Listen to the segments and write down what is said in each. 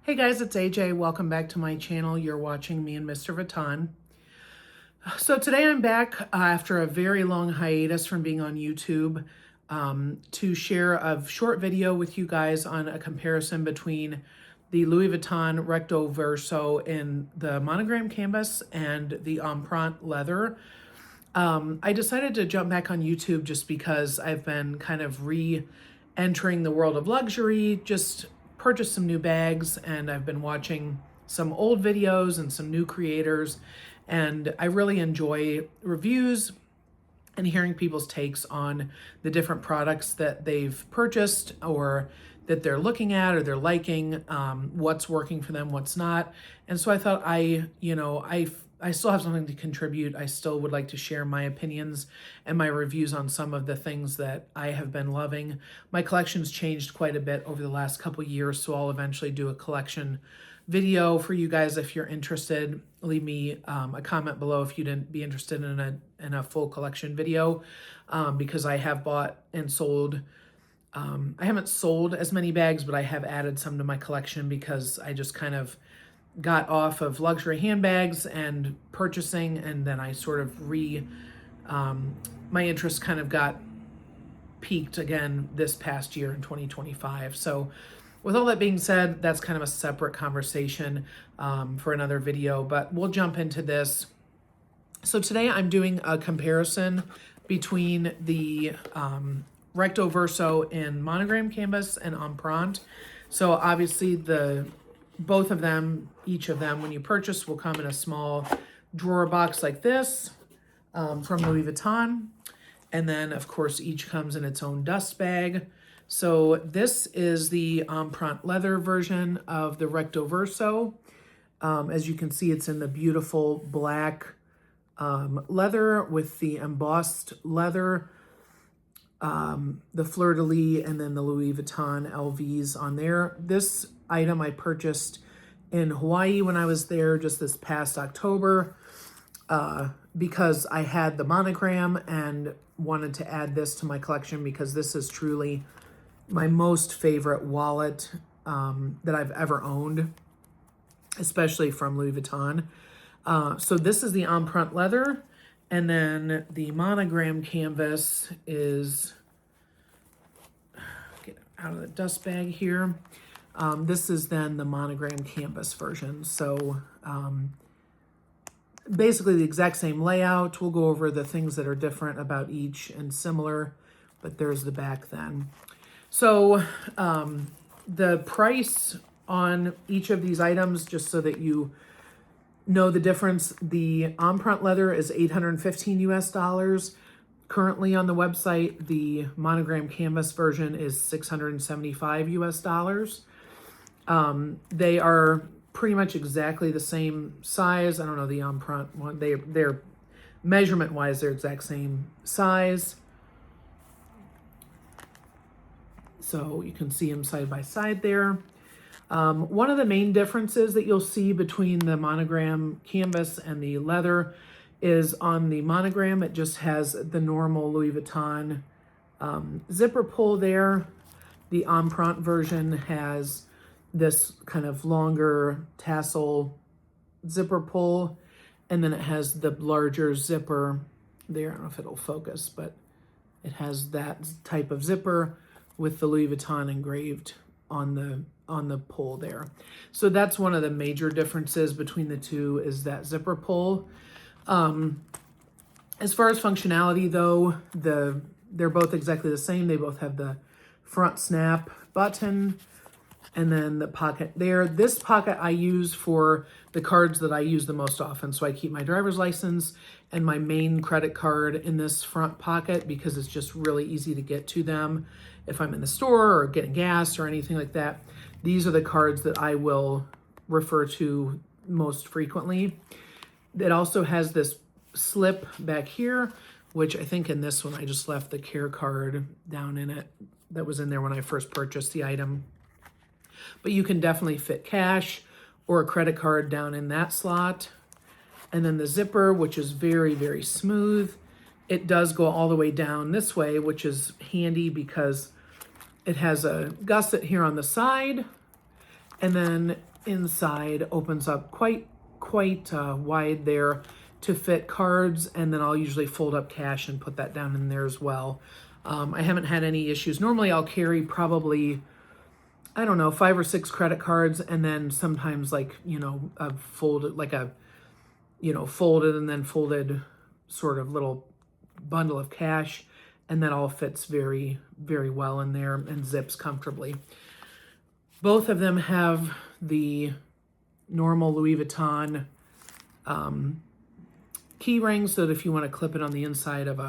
Hey guys, it's AJ. Welcome back to my channel. You're watching me and Mr. Vuitton. So today I'm back after a very long hiatus from being on YouTube to share a short video with you guys on a comparison between the Louis Vuitton Recto Verso in the monogram canvas and the empreinte leather. I decided to jump back on YouTube just because I've been kind of re-entering the world of luxury, just purchased some new bags, and I've been watching some old videos and some new creators, and I really enjoy reviews and hearing people's takes on the different products that they've purchased or that they're looking at or they're liking, what's working for them, what's not. And so I thought I still have something to contribute. I still would like to share my opinions and my reviews on some of the things that I have been loving. My collection's changed quite a bit over the last couple years, so I'll eventually do a collection video for you guys if you're interested. Leave me a comment below if you'd be interested in a full collection video, because I have bought and sold. I haven't sold as many bags, but I have added some to my collection because I just kind of got off of luxury handbags and purchasing, and then I sort of my interest kind of got peaked again this past year in 2025. So with all that being said, that's kind of a separate conversation for another video, but we'll jump into this. So today I'm doing a comparison between the Recto Verso in monogram canvas and empreinte. So obviously both of them, each of them, when you purchase, will come in a small drawer box like this from Louis Vuitton. And then, of course, each comes in its own dust bag. So this is the empreinte leather version of the Recto Verso. As you can see, it's in the beautiful black leather with the embossed leather, the fleur-de-lis, and then the Louis Vuitton LVs on there. This item I purchased in Hawaii when I was there just this past October because I had the monogram and wanted to add this to my collection because this is truly my most favorite wallet that I've ever owned, especially from Louis Vuitton. So this is the empreinte leather, and then the monogram canvas is, get out of the dust bag here. This is then the monogram canvas version. So basically the exact same layout. We'll go over the things that are different about each and similar, but there's the back then. So the price on each of these items, just so that you know the difference, the empreinte leather is $815 US. Currently on the website, the monogram canvas version is $675 US. They are pretty much exactly the same size. I don't know the empreinte one. They're measurement wise, they're exact same size. So you can see them side by side there. One of the main differences that you'll see between the monogram canvas and the leather is on the monogram, it just has the normal Louis Vuitton zipper pull there. The empreinte version has this kind of longer tassel zipper pull, and then it has the larger zipper there. I don't know if it'll focus, but it has that type of zipper with the Louis Vuitton engraved on the pull there. So that's one of the major differences between the two, is that zipper pull. As far as functionality though, they're both exactly the same. They both have the front snap button and then the pocket there. This pocket I use for the cards that I use the most often. So I keep my driver's license and my main credit card in this front pocket because it's just really easy to get to them if I'm in the store or getting gas or anything like that. These are the cards that I will refer to most frequently. It also has this slip back here, which I think in this one I just left the care card down in it that was in there when I first purchased the item. But you can definitely fit cash or a credit card down in that slot. And then the zipper, which is very, very smooth. It does go all the way down this way, which is handy because it has a gusset here on the side. And then inside opens up quite wide there to fit cards, and then I'll usually fold up cash and put that down in there as well. I haven't had any issues. Normally I'll carry probably, I don't know, 5 or 6 credit cards, and then sometimes like, you know, a folded, like a, you know, folded and then folded sort of little bundle of cash, and that all fits very, very well in there and zips comfortably. Both of them have the normal Louis Vuitton key ring, so that if you want to clip it on the inside of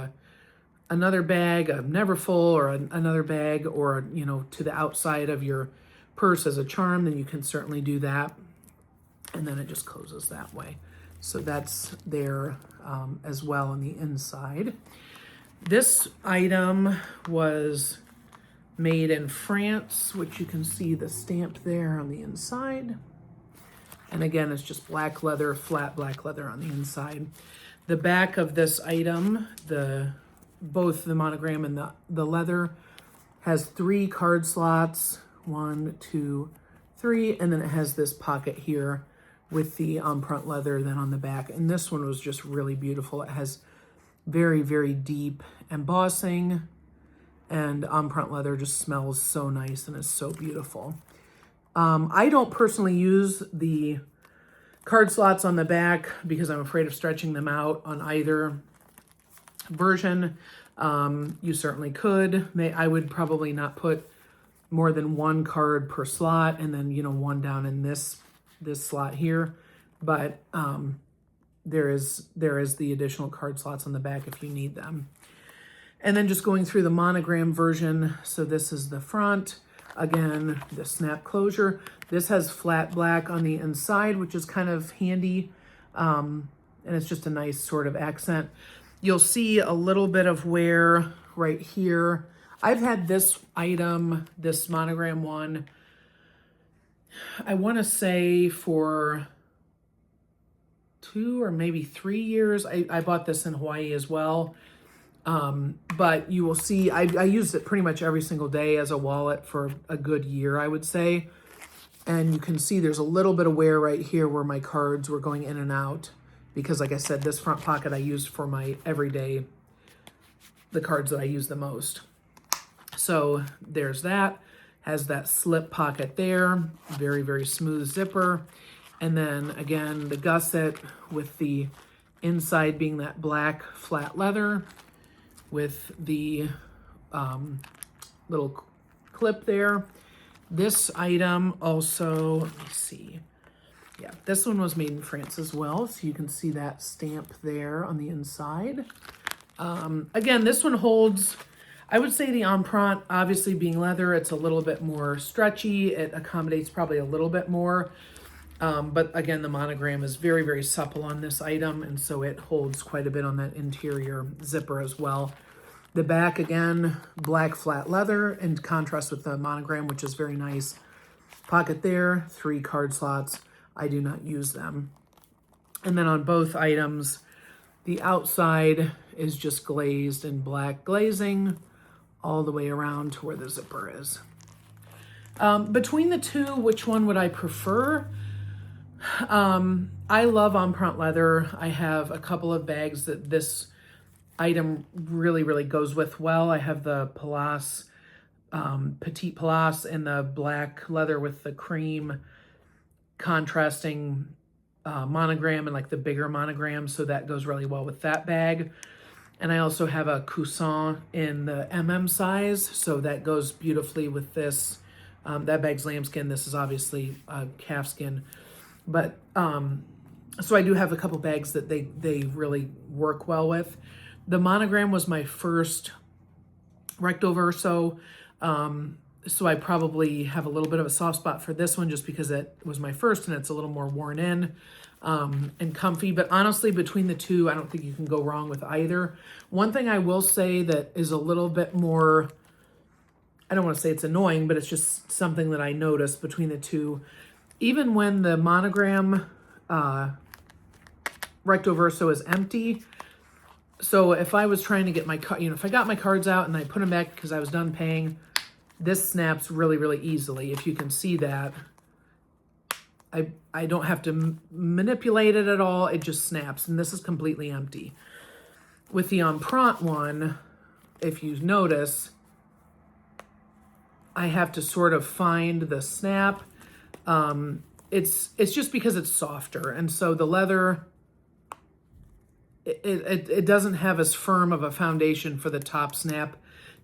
another bag, a Neverfull, or another bag, or, you know, to the outside of your purse as a charm, then you can certainly do that. And then it just closes that way. So that's there as well on the inside. This item was made in France, which you can see the stamp there on the inside. And again, it's just black leather, flat black leather on the inside. The back of this item, both the monogram and the leather, has 3 card slots, 1, 2, 3, and then it has this pocket here with the empreinte leather then on the back. And this one was just really beautiful. It has very, very deep embossing, and empreinte leather just smells so nice and is so beautiful. I don't personally use the card slots on the back because I'm afraid of stretching them out on either version. You certainly could. I would probably not put more than 1 card per slot, and then, you know, 1 down in this slot here. But there is the additional card slots on the back if you need them. And then just going through the monogram version. So this is the front. Again, the snap closure. This has flat black on the inside, which is kind of handy. And it's just a nice sort of accent. You'll see a little bit of wear right here. I've had this item, this monogram one, I want to say for 2 or maybe 3 years. I bought this in Hawaii as well. But you will see, I used it pretty much every single day as a wallet for a good year, I would say. And you can see there's a little bit of wear right here where my cards were going in and out. Because like I said, this front pocket I used for my everyday, the cards that I use the most. So there's that. Has that slip pocket there. Very, very smooth zipper. And then again, the gusset with the inside being that black flat leather with the little clip there. This item also, let me see. Yeah, this one was made in France as well. So you can see that stamp there on the inside. Again, this one holds, I would say the empreinte, obviously being leather, it's a little bit more stretchy. It accommodates probably a little bit more. But again, the monogram is very, very supple on this item. And so it holds quite a bit on that interior zipper as well. The back, again, black flat leather in contrast with the monogram, which is very nice. Pocket there, 3 card slots. I do not use them. And then on both items, the outside is just glazed in black glazing all the way around to where the zipper is. Between the two, which one would I prefer? I love empreinte leather. I have a couple of bags that this item really, really goes with well. I have the Pallas, Petite Pallas, and the black leather with the cream contrasting monogram and like the bigger monogram. So that goes really well with that bag. And I also have a Coussin in the size. So that goes beautifully with this. That bag's lambskin. This is obviously calfskin. But so I do have a couple bags that they really work well with. The monogram was my first Recto Verso. So I probably have a little bit of a soft spot for this one just because it was my first and it's a little more worn in and comfy. But honestly, between the two, I don't think you can go wrong with either. One thing I will say that is a little bit more, I don't want to say it's annoying, but it's just something that I noticed between the two. Even when the monogram Recto Verso is empty, so if I was trying to get my, if I got my cards out and I put them back because I was done paying, this snaps really, really easily. If you can see that, I don't have to manipulate it at all. It just snaps, and this is completely empty. With the empreinte one, if you notice, I have to sort of find the snap. It's just because it's softer, and so the leather, it doesn't have as firm of a foundation for the top snap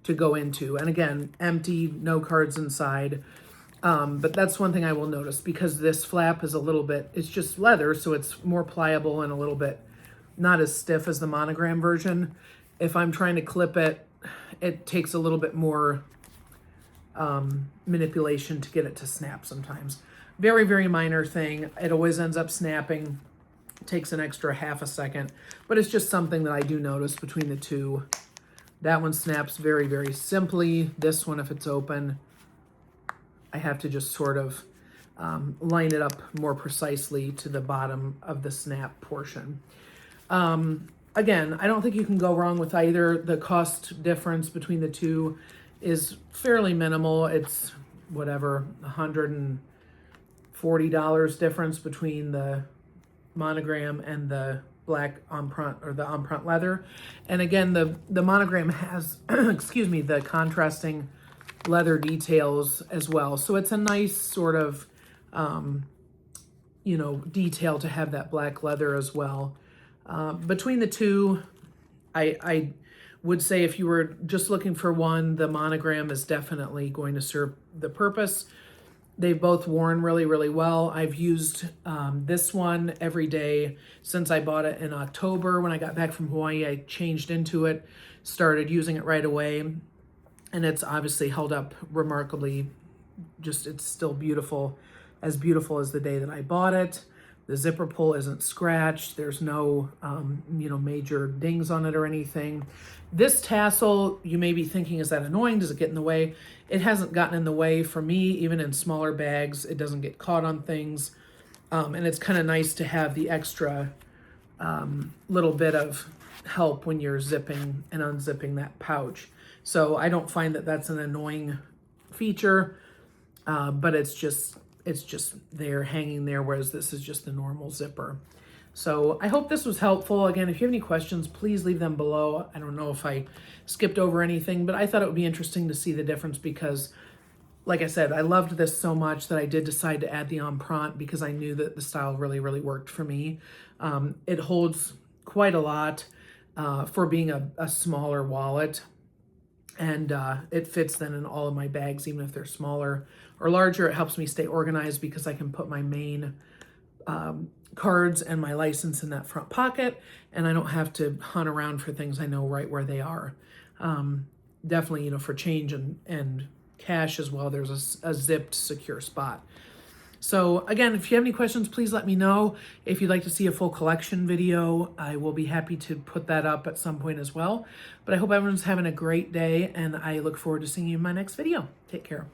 to go into. And again, empty, no cards inside. But that's one thing I will notice, because this flap is a little bit, it's just leather, so it's more pliable and a little bit not as stiff as the monogram version. If I'm trying to clip it, it takes a little bit more manipulation to get it to snap sometimes. Very, very minor thing. It always ends up snapping. It takes an extra half a second, but it's just something that I do notice between the two. That one snaps very, very simply. This one, if it's open, I have to just sort of line it up more precisely to the bottom of the snap portion. Again, I don't think you can go wrong with either. The cost difference between the two is fairly minimal. It's whatever, $140 difference between the monogram and the black empreinte, or the empreinte leather. And again, the monogram has, excuse me, the contrasting leather details as well. So it's a nice sort of, you know, detail to have that black leather as well. Between the two, I would say if you were just looking for one, the monogram is definitely going to serve the purpose. They've both worn really, really well. I've used this one every day since I bought it in October. When I got back from Hawaii, I changed into it, started using it right away, and it's obviously held up remarkably. Just, it's still beautiful as the day that I bought it. The zipper pull isn't scratched. There's no, you know, major dings on it or anything. This tassel, you may be thinking, is that annoying? Does it get in the way? It hasn't gotten in the way for me, even in smaller bags. It doesn't get caught on things. And it's kind of nice to have the extra little bit of help when you're zipping and unzipping that pouch. So I don't find that that's an annoying feature, but it's just there, hanging there, whereas this is just the normal zipper. So I hope this was helpful. Again, if you have any questions, please leave them below. I don't know if I skipped over anything, but I thought it would be interesting to see the difference because, like I said, I loved this so much that I did decide to add the empreinte because I knew that the style really, really worked for me. It holds quite a lot for being a smaller wallet. And it fits then in all of my bags, even if they're smaller or larger. It helps me stay organized because I can put my main cards and my license in that front pocket, and I don't have to hunt around for things. I know right where they are. Definitely, you know, for change and cash as well, there's a zipped, secure spot. So again, if you have any questions, please let me know. If you'd like to see a full collection video, I will be happy to put that up at some point as well. But I hope everyone's having a great day, and I look forward to seeing you in my next video. Take care.